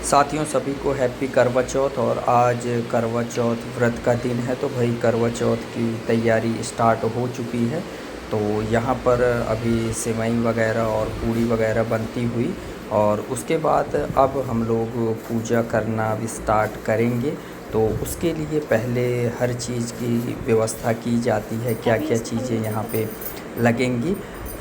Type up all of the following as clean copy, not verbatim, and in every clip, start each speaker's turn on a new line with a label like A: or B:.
A: साथियों सभी को हैप्पी करवा चौथ। और आज करवा चौथ व्रत का दिन है, तो भाई करवा चौथ की तैयारी स्टार्ट हो चुकी है। तो यहाँ पर अभी सेवई वगैरह और पूड़ी वगैरह बनती हुई, और उसके बाद अब हम लोग पूजा करना भी स्टार्ट करेंगे। तो उसके लिए पहले हर चीज़ की व्यवस्था की जाती है, क्या क्या चीज़ें यहाँ पे लगेंगी,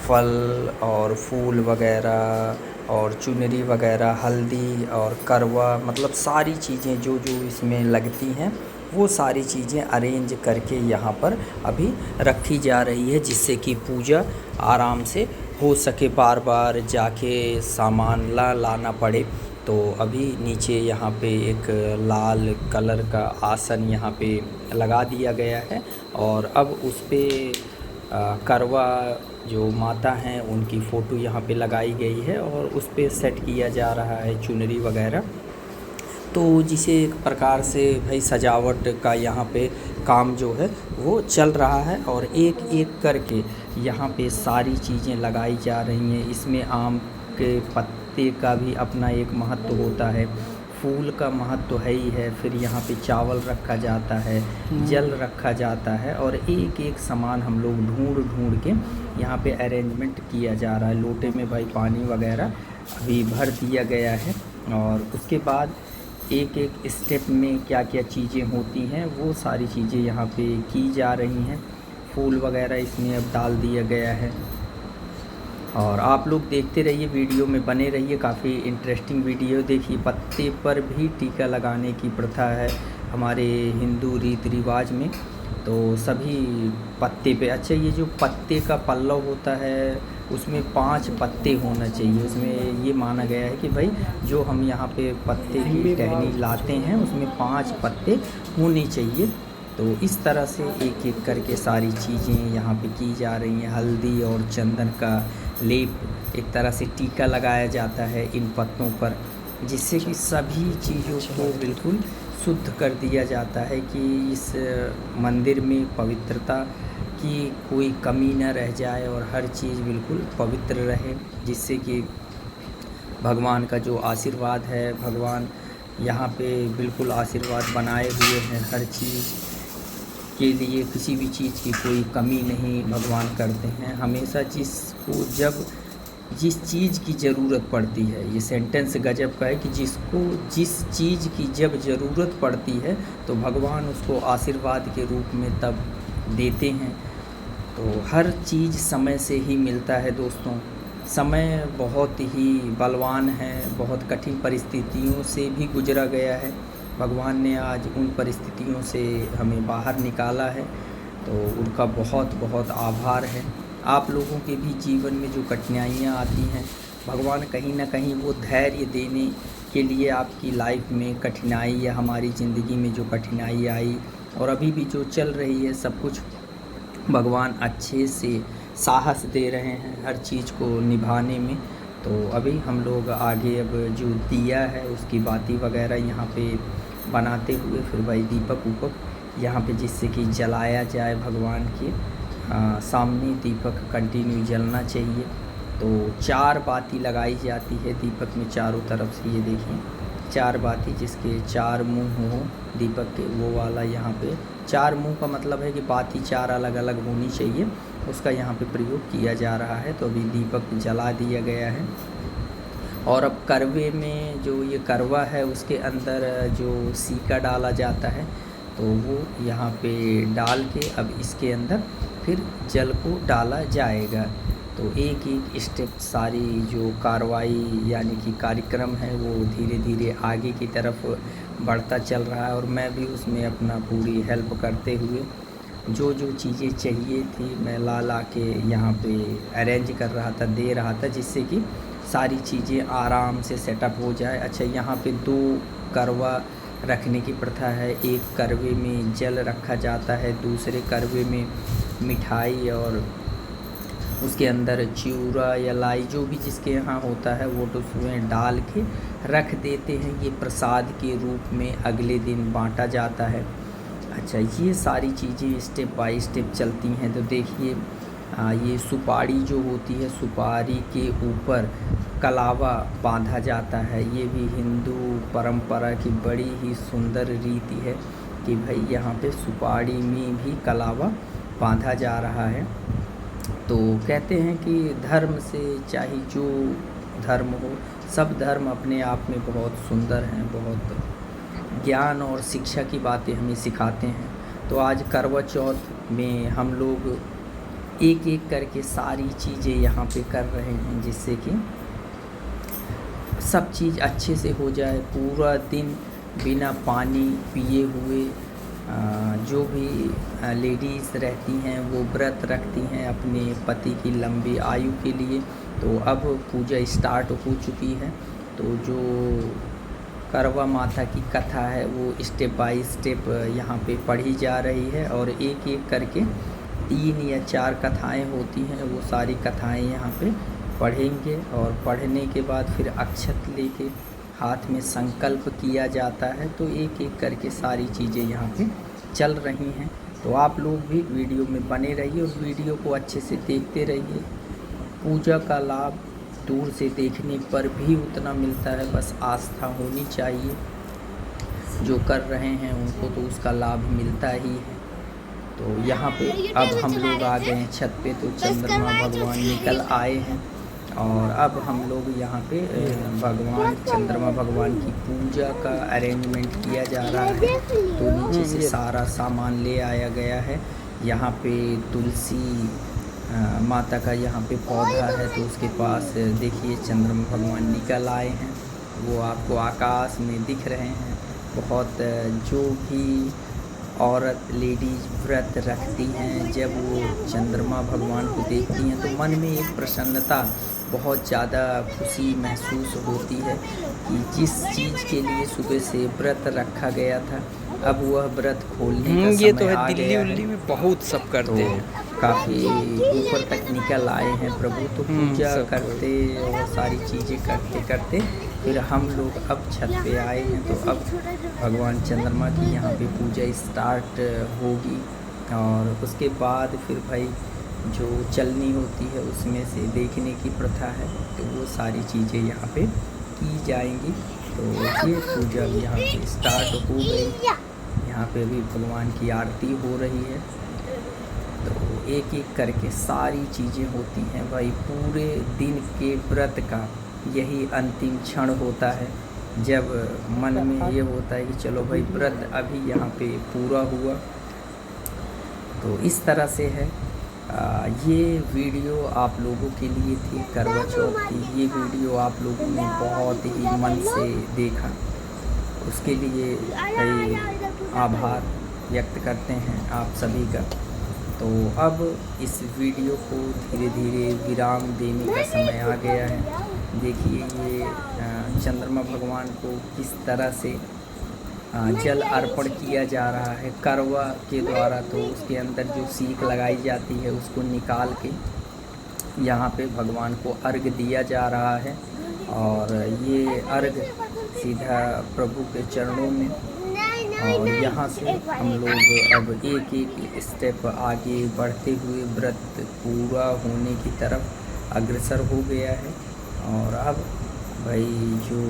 A: फल और फूल वगैरह और चुनरी वगैरह, हल्दी और करवा, मतलब सारी चीज़ें जो जो इसमें लगती हैं वो सारी चीज़ें अरेंज करके यहाँ पर अभी रखी जा रही है, जिससे कि पूजा आराम से हो सके, बार बार जाके सामान लाना पड़े। तो अभी नीचे यहाँ पे एक लाल कलर का आसन यहाँ पे लगा दिया गया है, और अब उस पे करवा जो माता हैं उनकी फ़ोटो यहाँ पे लगाई गई है, और उस पे सेट किया जा रहा है चुनरी वगैरह। तो जिसे एक प्रकार से भाई सजावट का यहाँ पे काम जो है वो चल रहा है, और एक एक करके यहाँ पे सारी चीज़ें लगाई जा रही हैं। इसमें आम के पत्ते का भी अपना एक महत्व होता है, फूल का महत्व है ही है, फिर यहाँ पे चावल रखा जाता है, जल रखा जाता है, और एक एक सामान हम लोग ढूंढ ढूंढ के यहाँ पे अरेंजमेंट किया जा रहा है। लोटे में भाई पानी वगैरह अभी भर दिया गया है, और उसके बाद एक एक स्टेप में क्या क्या चीज़ें होती हैं वो सारी चीज़ें यहाँ पे की जा रही हैं। फूल वगैरह इसमें अब डाल दिया गया है, और आप लोग देखते रहिए, वीडियो में बने रहिए, काफ़ी इंटरेस्टिंग वीडियो। देखिए पत्ते पर भी टीका लगाने की प्रथा है हमारे हिंदू रीति रिवाज में। तो सभी पत्ते पे, अच्छा ये जो पत्ते का पल्लव होता है उसमें 5 पत्ते होना चाहिए। उसमें ये माना गया है कि भाई जो हम यहाँ पे पत्ते की टहनी लाते हैं उसमें 5 पत्ते होने चाहिए। तो इस तरह से एक एक करके सारी चीज़ें यहाँ पे की जा रही हैं। हल्दी और चंदन का लेप, एक तरह से टीका लगाया जाता है इन पत्तों पर, जिससे कि सभी चीज़ों को बिल्कुल शुद्ध कर दिया जाता है कि इस मंदिर में पवित्रता की कोई कमी न रह जाए, और हर चीज़ बिल्कुल पवित्र रहे, जिससे कि भगवान का जो आशीर्वाद है, भगवान यहाँ पे बिल्कुल आशीर्वाद बनाए हुए हैं। हर चीज़ के लिए किसी भी चीज़ की कोई कमी नहीं भगवान करते हैं। हमेशा जिसको जब जिस चीज़ की ज़रूरत पड़ती है, ये सेंटेंस गजब का है कि जिसको जिस चीज़ की जब ज़रूरत पड़ती है तो भगवान उसको आशीर्वाद के रूप में तब देते हैं। तो हर चीज़ समय से ही मिलता है दोस्तों। समय बहुत ही बलवान है, बहुत कठिन परिस्थितियों से भी गुजरा गया है। भगवान ने आज उन परिस्थितियों से हमें बाहर निकाला है, तो उनका बहुत बहुत आभार है। आप लोगों के भी जीवन में जो कठिनाइयाँ आती हैं, भगवान कहीं ना कहीं वो धैर्य देने के लिए आपकी लाइफ में कठिनाई, या हमारी ज़िंदगी में जो कठिनाई आई और अभी भी जो चल रही है, सब कुछ भगवान अच्छे से साहस दे रहे हैं हर चीज़ को निभाने में। तो अभी हम लोग आगे अब जो दिया है उसकी बाती वगैरह यहाँ पे बनाते हुए, फिर भाई दीपक ऊपक यहाँ पे जिससे कि जलाया जाए भगवान के सामने। दीपक कंटिन्यू जलना चाहिए। तो 4 बाती लगाई जाती है दीपक में चारों तरफ से, ये देखिए 4 बाती, जिसके 4 मुंह हो दीपक के, वो वाला यहाँ पे 4 मुंह का मतलब है कि बाती 4 अलग अलग होनी चाहिए, उसका यहाँ पे प्रयोग किया जा रहा है। तो अभी दीपक जला दिया गया है, और अब करवे में जो ये करवा है उसके अंदर जो सिक्का डाला जाता है, तो वो यहाँ पे डाल के अब इसके अंदर फिर जल को डाला जाएगा। तो एक एक स्टेप सारी जो कार्रवाई यानी कि कार्यक्रम है वो धीरे धीरे आगे की तरफ बढ़ता चल रहा है, और मैं भी उसमें अपना पूरी हेल्प करते हुए जो जो चीज़ें चाहिए थी मैं ला के यहाँ पे अरेंज कर रहा था, दे रहा था, जिससे कि सारी चीज़ें आराम से सेटअप हो जाए। अच्छा यहाँ पे 2 करवा रखने की प्रथा है। एक करवे में जल रखा जाता है, दूसरे करवे में मिठाई, और उसके अंदर चिवड़ा या लाई जो भी जिसके यहाँ होता है वो तो उसमें डाल के रख देते हैं। ये प्रसाद के रूप में अगले दिन बांटा जाता है। अच्छा ये सारी चीज़ें स्टेप बाय स्टेप चलती हैं। तो देखिए ये सुपारी जो होती है, सुपारी के ऊपर कलावा बांधा जाता है। ये भी हिंदू परंपरा की बड़ी ही सुंदर रीति है कि भाई यहाँ पे सुपारी में भी कलावा बांधा जा रहा है। तो कहते हैं कि धर्म से चाहे जो धर्म हो, सब धर्म अपने आप में बहुत सुंदर हैं, बहुत ज्ञान और शिक्षा की बातें हमें सिखाते हैं। तो आज करवा चौथ में हम लोग एक एक करके सारी चीज़ें यहाँ पे कर रहे हैं, जिससे कि सब चीज़ अच्छे से हो जाए। पूरा दिन बिना पानी पिए हुए जो भी लेडीज़ रहती हैं वो व्रत रखती हैं अपने पति की लंबी आयु के लिए। तो अब पूजा स्टार्ट हो चुकी है। तो जो करवा माता की कथा है वो स्टेप बाय स्टेप यहाँ पे पढ़ी जा रही है, और एक एक करके 3 या 4 कथाएं होती हैं। वो सारी कथाएं यहाँ पे पढ़ेंगे, और पढ़ने के बाद फिर अक्षत लेके हाथ में संकल्प किया जाता है। तो एक एक करके सारी चीज़ें यहाँ पे चल रही हैं। तो आप लोग भी वीडियो में बने रहिए और वीडियो को अच्छे से देखते रहिए। पूजा का लाभ दूर से देखने पर भी उतना मिलता है, बस आस्था होनी चाहिए। जो कर रहे हैं उनको तो उसका लाभ मिलता ही है। तो यहाँ पे अब हम लोग आ गए हैं छत पे। तो चंद्रमा भगवान निकल आए हैं, और अब हम लोग यहाँ पे भगवान चंद्रमा भगवान की पूजा का अरेंजमेंट किया जा रहा है। तो नीचे से सारा सामान ले आया गया है। यहाँ पे तुलसी माता का यहाँ पे पौधा है, तो उसके पास देखिए चंद्रमा भगवान निकल आए हैं। वो आपको आकाश में दिख रहे हैं। बहुत जो भी औरत लेडीज व्रत रखती हैं, जब वो चंद्रमा भगवान को देखती हैं तो मन में एक प्रसन्नता, बहुत ज़्यादा खुशी महसूस होती है कि जिस चीज़ के लिए सुबह से व्रत रखा गया था, अब वह व्रत खोलने का समय
B: ये तो है।
A: आ
B: दिल्ली
A: गया
B: उल्ली
A: है।
B: में बहुत सब करते हैं।
A: काफ़ी ऊपर तक निकल आए हैं प्रभु। तो पूजा करते और सारी चीज़ें करते करते फिर हम लोग अब छत पे आए हैं। तो अब भगवान चंद्रमा की यहाँ पे पूजा स्टार्ट होगी, और उसके बाद फिर भाई जो चलनी होती है उसमें से देखने की प्रथा है, तो वो सारी चीज़ें यहाँ पे की जाएंगी। तो ये पूजा भी यहाँ पे स्टार्ट हो गई। यहाँ पे भी भगवान की आरती हो रही है। तो एक एक करके सारी चीज़ें होती हैं भाई। पूरे दिन के व्रत का यही अंतिम क्षण होता है, जब मन में ये होता है कि चलो भाई व्रत अभी यहाँ पे पूरा हुआ। तो इस तरह से है। ये वीडियो आप लोगों के लिए थी करवा चौथ की। ये वीडियो आप लोगों ने बहुत ही मन से देखा, उसके लिए कई आभार व्यक्त करते हैं आप सभी का। तो अब इस वीडियो को धीरे धीरे विराम देने का समय आ गया है। देखिए ये चंद्रमा भगवान को किस तरह से जल अर्पण किया जा रहा है करवा के द्वारा। तो उसके अंदर जो सीख लगाई जाती है उसको निकाल के यहाँ पे भगवान को अर्घ दिया जा रहा है, और ये अर्घ सीधा प्रभु के चरणों में। और यहाँ से हम लोग अब एक एक स्टेप आगे बढ़ते हुए व्रत पूरा होने की तरफ अग्रसर हो गया है। और अब भाई जो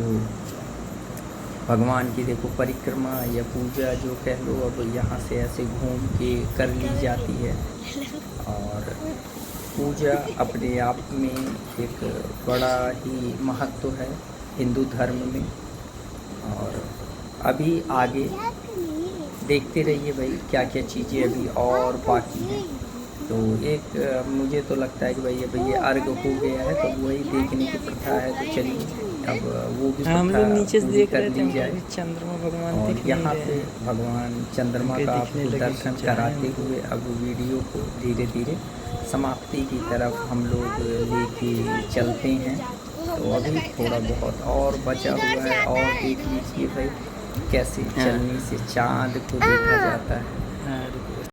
A: भगवान की देखो परिक्रमा या पूजा जो कह लो, अब यहाँ से ऐसे घूम के कर ली जाती है। और पूजा अपने आप में एक बड़ा ही महत्व है हिंदू धर्म में। और अभी आगे देखते रहिए भाई क्या क्या चीज़ें अभी और बाकी हैं। तो एक मुझे तो लगता है कि भाई अब ये अर्घ हो गया है, तो वही देखने की प्रथा है। तो चलिए अब वो भी
B: हम लोग नीचे से देख रहे
A: ली जाए।
B: थे चंद्रमा भगवान
A: और
B: दिखने
A: यहाँ
B: रहे
A: पे
B: हैं।
A: भगवान चंद्रमा का आपको दर्शन कराते हुए अब वीडियो को धीरे धीरे समाप्ति की तरफ हम लोग लेके चलते हैं। तो अभी थोड़ा बहुत और बचा हुआ है, और देख लीजिए भाई कैसे चलने से चाँद को देखा जाता है।